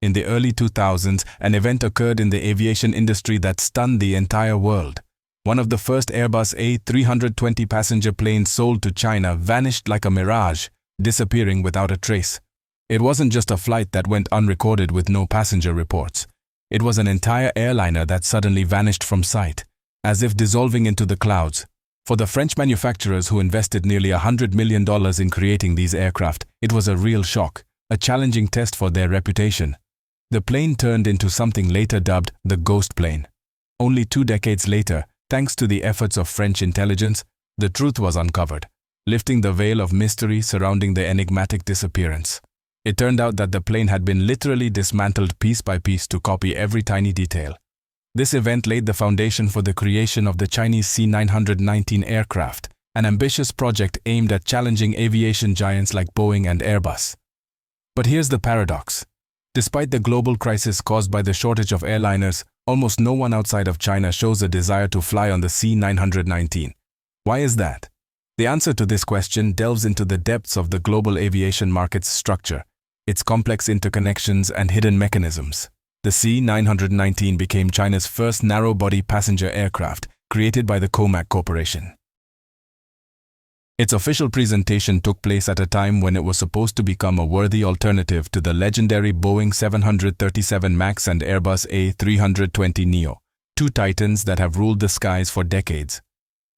In the early 2000s, an event occurred in the aviation industry that stunned the entire world. One of the first Airbus A320 passenger planes sold to China vanished like a mirage, disappearing without a trace. It wasn't just a flight that went unrecorded with no passenger reports. It was an entire airliner that suddenly vanished from sight, as if dissolving into the clouds. For the French manufacturers who invested nearly $100 million in creating these aircraft, it was a real shock, a challenging test for their reputation. The plane turned into something later dubbed the ghost plane. Only 2 decades later, thanks to the efforts of French intelligence, the truth was uncovered, lifting the veil of mystery surrounding the enigmatic disappearance. It turned out that the plane had been literally dismantled piece by piece to copy every tiny detail. This event laid the foundation for the creation of the Chinese C919 aircraft, an ambitious project aimed at challenging aviation giants like Boeing and Airbus. But here's the paradox. Despite the global crisis caused by the shortage of airliners, almost no one outside of China shows a desire to fly on the C919. Why is that? The answer to this question delves into the depths of the global aviation market's structure, its complex interconnections and hidden mechanisms. The C919 became China's first narrow-body passenger aircraft, created by the Comac Corporation. Its official presentation took place at a time when it was supposed to become a worthy alternative to the legendary Boeing 737 MAX and Airbus A320 Neo, two titans that have ruled the skies for decades.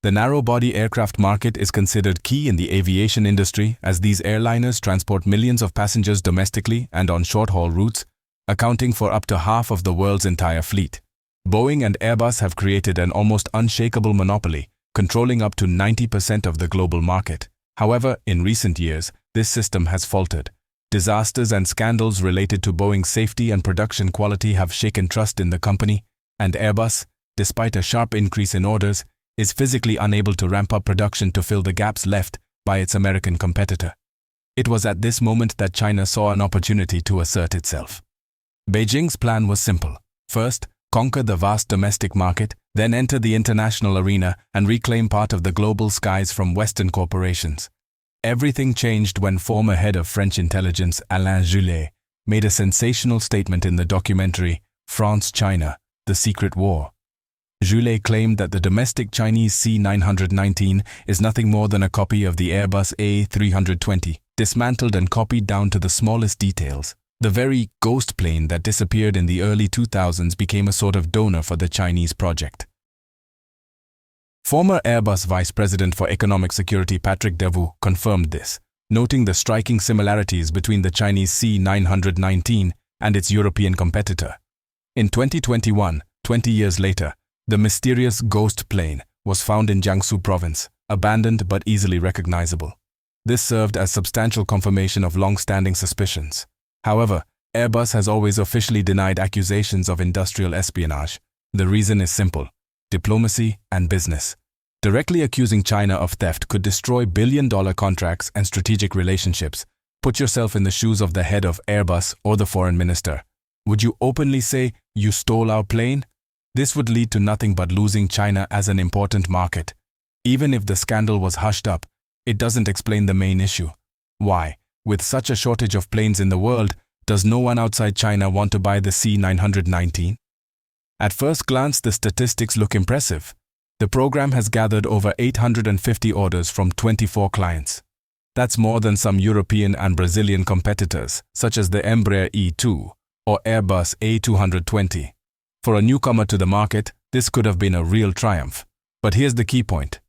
The narrow-body aircraft market is considered key in the aviation industry as these airliners transport millions of passengers domestically and on short-haul routes, accounting for up to half of the world's entire fleet. Boeing and Airbus have created an almost unshakable monopoly, controlling up to 90% of the global market. However, in recent years, this system has faltered. Disasters and scandals related to Boeing's safety and production quality have shaken trust in the company, and Airbus, despite a sharp increase in orders, is physically unable to ramp up production to fill the gaps left by its American competitor. It was at this moment that China saw an opportunity to assert itself. Beijing's plan was simple. First, conquer the vast domestic market, then enter the international arena and reclaim part of the global skies from Western corporations. Everything changed when former head of French intelligence Alain Juillet made a sensational statement in the documentary France-China, The Secret War. Juillet claimed that the domestic Chinese C919 is nothing more than a copy of the Airbus A320, dismantled and copied down to the smallest details. The very ghost plane that disappeared in the early 2000s became a sort of donor for the Chinese project. Former Airbus Vice President for Economic Security Patrick Devoux confirmed this, noting the striking similarities between the Chinese C919 and its European competitor. In 2021, 20 years later, the mysterious ghost plane was found in Jiangsu province, abandoned but easily recognizable. This served as substantial confirmation of long-standing suspicions. However, Airbus has always officially denied accusations of industrial espionage. The reason is simple: diplomacy and business. Directly accusing China of theft could destroy billion-dollar contracts and strategic relationships. Put yourself in the shoes of the head of Airbus or the foreign minister. Would you openly say, "You stole our plane"? This would lead to nothing but losing China as an important market. Even if the scandal was hushed up, it doesn't explain the main issue. Why, with such a shortage of planes in the world, does no one outside China want to buy the C919? At first glance, the statistics look impressive. The program has gathered over 850 orders from 24 clients. That's more than some European and Brazilian competitors, such as the Embraer E2 or Airbus A220. For a newcomer to the market, this could have been a real triumph. But here's the key point.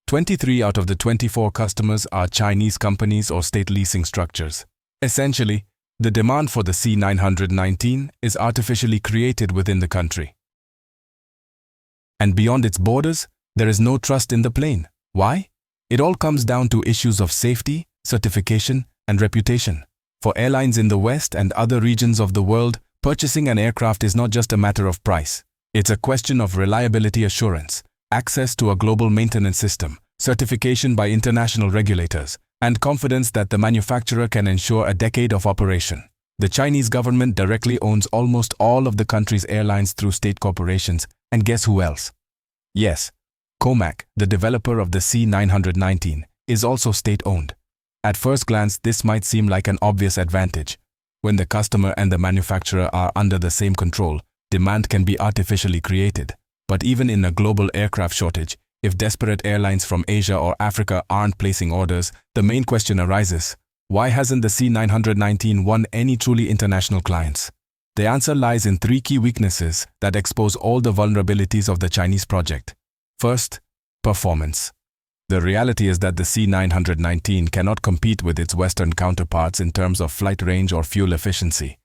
23 out of the 24 customers are Chinese companies or state leasing structures. Essentially, the demand for the C919 is artificially created within the country. And beyond its borders, there is no trust in the plane. Why? It all comes down to issues of safety, certification, and reputation. For airlines in the West and other regions of the world, purchasing an aircraft is not just a matter of price. It's a question of reliability assurance, access to a global maintenance system, certification by international regulators, and confidence that the manufacturer can ensure a decade of operation. The Chinese government directly owns almost all of the country's airlines through state corporations, and guess who else? Yes, Comac, the developer of the C919, is also state-owned. At first glance, this might seem like an obvious advantage. When the customer and the manufacturer are under the same control, demand can be artificially created. But even in a global aircraft shortage, if desperate airlines from Asia or Africa aren't placing orders, the main question arises: why hasn't the C919 won any truly international clients? The answer lies in three key weaknesses that expose all the vulnerabilities of the Chinese project. First, performance. The reality is that the C919 cannot compete with its Western counterparts in terms of flight range or fuel efficiency.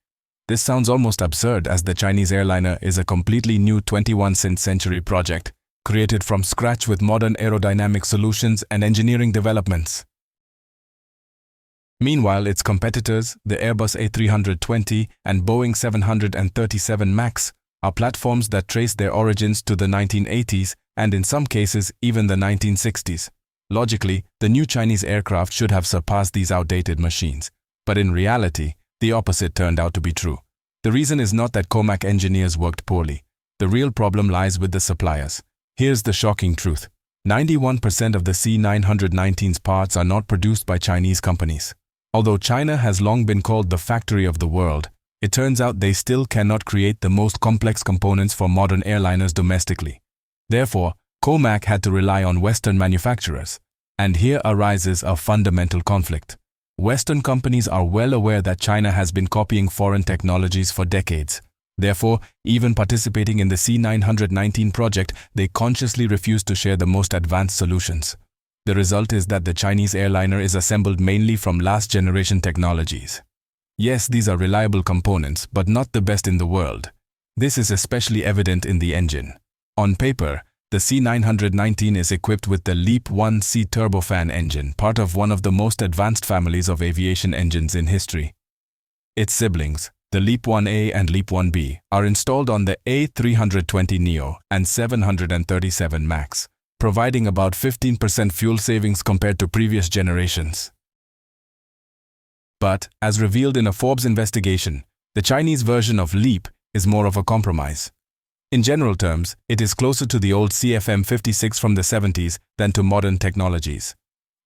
This sounds almost absurd, as the Chinese airliner is a completely new 21st century project, created from scratch with modern aerodynamic solutions and engineering developments. Meanwhile, its competitors, the Airbus A320 and Boeing 737 MAX, are platforms that trace their origins to the 1980s and in some cases even the 1960s. Logically, the new Chinese aircraft should have surpassed these outdated machines. But in reality, the opposite turned out to be true. The reason is not that COMAC engineers worked poorly. The real problem lies with the suppliers. Here's the shocking truth: 91% of the C919's parts are not produced by Chinese companies. Although China has long been called the factory of the world, it turns out they still cannot create the most complex components for modern airliners domestically. Therefore, COMAC had to rely on Western manufacturers. And here arises a fundamental conflict. Western companies are well aware that China has been copying foreign technologies for decades. Therefore, even participating in the C919 project, they consciously refuse to share the most advanced solutions. The result is that the Chinese airliner is assembled mainly from last-generation technologies. Yes, these are reliable components, but not the best in the world. This is especially evident in the engine. On paper, the C919 is equipped with the LEAP-1C turbofan engine, part of one of the most advanced families of aviation engines in history. Its siblings, the LEAP-1A and LEAP-1B, are installed on the A320neo and 737 MAX, providing about 15% fuel savings compared to previous generations. But, as revealed in a Forbes investigation, the Chinese version of LEAP is more of a compromise. In general terms, it is closer to the old CFM56 from the 70s than to modern technologies.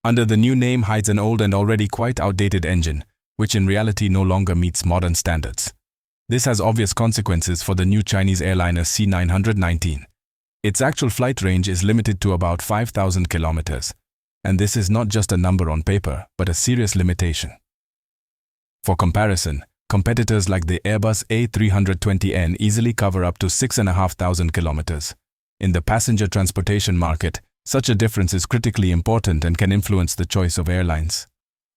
Under the new name hides an old and already quite outdated engine, which in reality no longer meets modern standards. This has obvious consequences for the new Chinese airliner C919. Its actual flight range is limited to about 5,000 kilometers, and this is not just a number on paper, but a serious limitation. For comparison, competitors like the Airbus A320 easily cover up to 6,500 kilometers. In the passenger transportation market, such a difference is critically important and can influence the choice of airlines.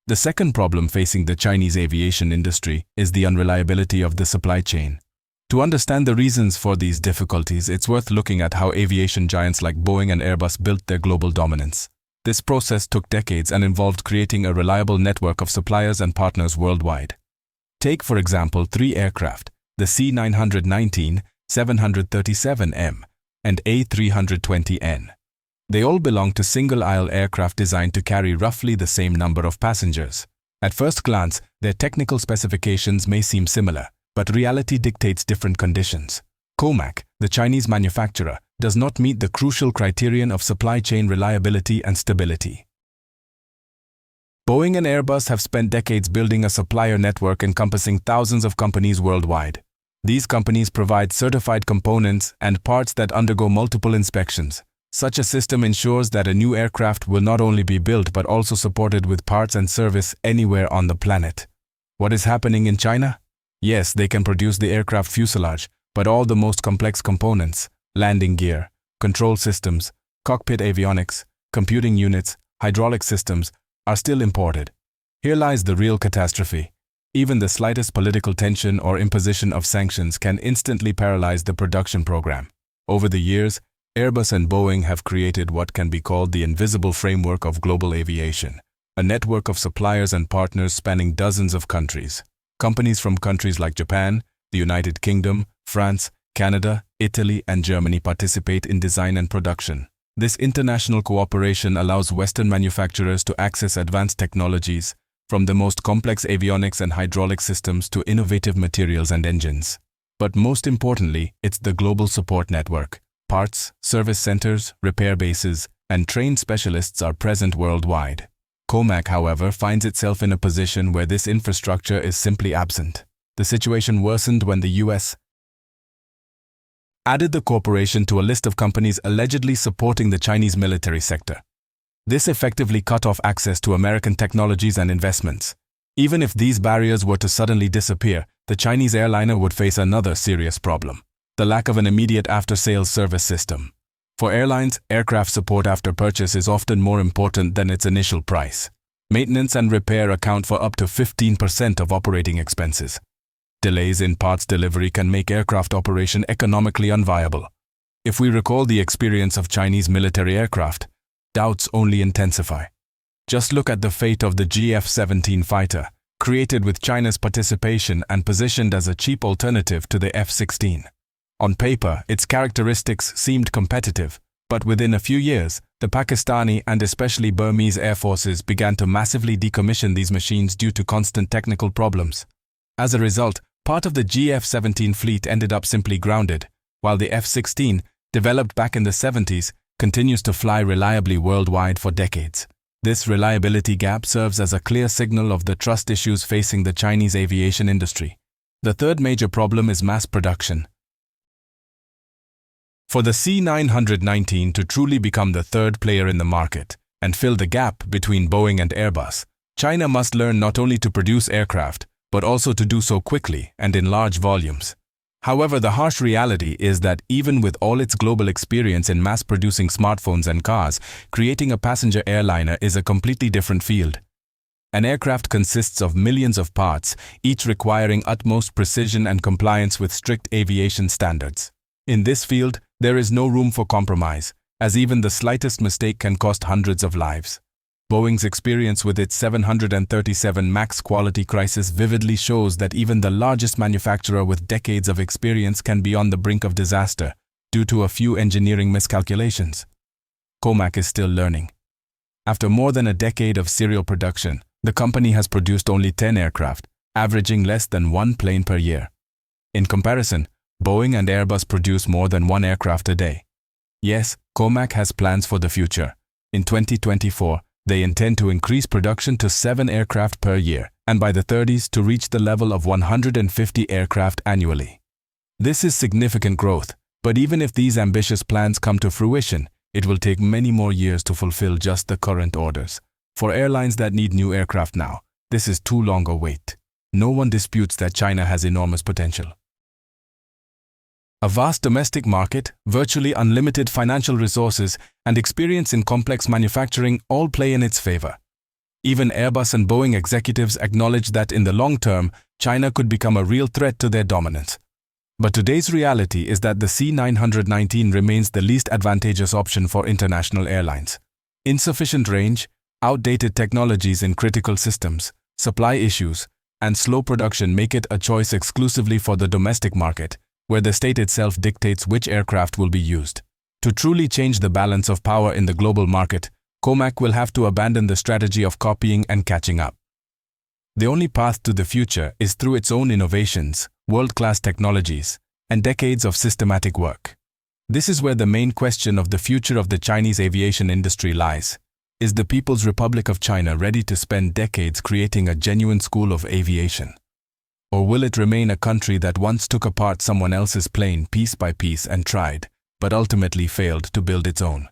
The second problem facing the Chinese aviation industry is the unreliability of the supply chain. To understand the reasons for these difficulties, it's worth looking at how aviation giants like Boeing and Airbus built their global dominance. This process took decades and involved creating a reliable network of suppliers and partners worldwide. Take, for example, three aircraft, the C919, 737M, and A320N. They all belong to single-aisle aircraft designed to carry roughly the same number of passengers. At first glance, their technical specifications may seem similar, but reality dictates different conditions. COMAC, the Chinese manufacturer, does not meet the crucial criterion of supply chain reliability and stability. Boeing and Airbus have spent decades building a supplier network encompassing thousands of companies worldwide. These companies provide certified components and parts that undergo multiple inspections. Such a system ensures that a new aircraft will not only be built but also supported with parts and service anywhere on the planet. What is happening in China? Yes, they can produce the aircraft fuselage, but all the most complex components, landing gear, control systems, cockpit avionics, computing units, hydraulic systems, are still imported. Here lies the real catastrophe. Even the slightest political tension or imposition of sanctions can instantly paralyze the production program. Over the years, Airbus and Boeing have created what can be called the invisible framework of global aviation, a network of suppliers and partners spanning dozens of countries. Companies from countries like Japan, the United Kingdom, France, Canada, Italy, and Germany participate in design and production. This international cooperation allows Western manufacturers to access advanced technologies, from the most complex avionics and hydraulic systems to innovative materials and engines. But most importantly, it's the global support network. Parts, service centers, repair bases, and trained specialists are present worldwide. COMAC, however, finds itself in a position where this infrastructure is simply absent. The situation worsened when the US added the corporation to a list of companies allegedly supporting the Chinese military sector. This effectively cut off access to American technologies and investments. Even if these barriers were to suddenly disappear, the Chinese airliner would face another serious problem: the lack of an immediate after-sales service system. For airlines, aircraft support after purchase is often more important than its initial price. Maintenance and repair account for up to 15% of operating expenses. Delays in parts delivery can make aircraft operation economically unviable. If we recall the experience of Chinese military aircraft, doubts only intensify. Just look at the fate of the F-17 fighter, created with China's participation and positioned as a cheap alternative to the F-16. On paper, its characteristics seemed competitive, but within a few years, the Pakistani and especially Burmese air forces began to massively decommission these machines due to constant technical problems. As a result, part of the F-17 fleet ended up simply grounded, while the F-16, developed back in the 70s, continues to fly reliably worldwide for decades. This reliability gap serves as a clear signal of the trust issues facing the Chinese aviation industry. The third major problem is mass production. For the C919 to truly become the third player in the market and fill the gap between Boeing and Airbus, China must learn not only to produce aircraft, but also to do so quickly and in large volumes. However, the harsh reality is that even with all its global experience in mass-producing smartphones and cars, creating a passenger airliner is a completely different field. An aircraft consists of millions of parts, each requiring utmost precision and compliance with strict aviation standards. In this field, there is no room for compromise, as even the slightest mistake can cost hundreds of lives. Boeing's experience with its 737 MAX quality crisis vividly shows that even the largest manufacturer with decades of experience can be on the brink of disaster due to a few engineering miscalculations. COMAC is still learning. After more than a decade of serial production, the company has produced only 10 aircraft, averaging less than one plane per year. In comparison, Boeing and Airbus produce more than one aircraft a day. Yes, COMAC has plans for the future. In 2024, they intend to increase production to 7 aircraft per year, and by the 30s to reach the level of 150 aircraft annually. This is significant growth, but even if these ambitious plans come to fruition, it will take many more years to fulfill just the current orders. For airlines that need new aircraft now, this is too long a wait. No one disputes that China has enormous potential. A vast domestic market, virtually unlimited financial resources, and experience in complex manufacturing all play in its favor. Even Airbus and Boeing executives acknowledge that in the long term, China could become a real threat to their dominance. But today's reality is that the C919 remains the least advantageous option for international airlines. Insufficient range, outdated technologies in critical systems, supply issues, and slow production make it a choice exclusively for the domestic market, where the state itself dictates which aircraft will be used. To truly change the balance of power in the global market, COMAC will have to abandon the strategy of copying and catching up. The only path to the future is through its own innovations, world-class technologies, and decades of systematic work. This is where the main question of the future of the Chinese aviation industry lies. Is the People's Republic of China ready to spend decades creating a genuine school of aviation? Or will it remain a country that once took apart someone else's plane piece by piece and tried, but ultimately failed to build its own?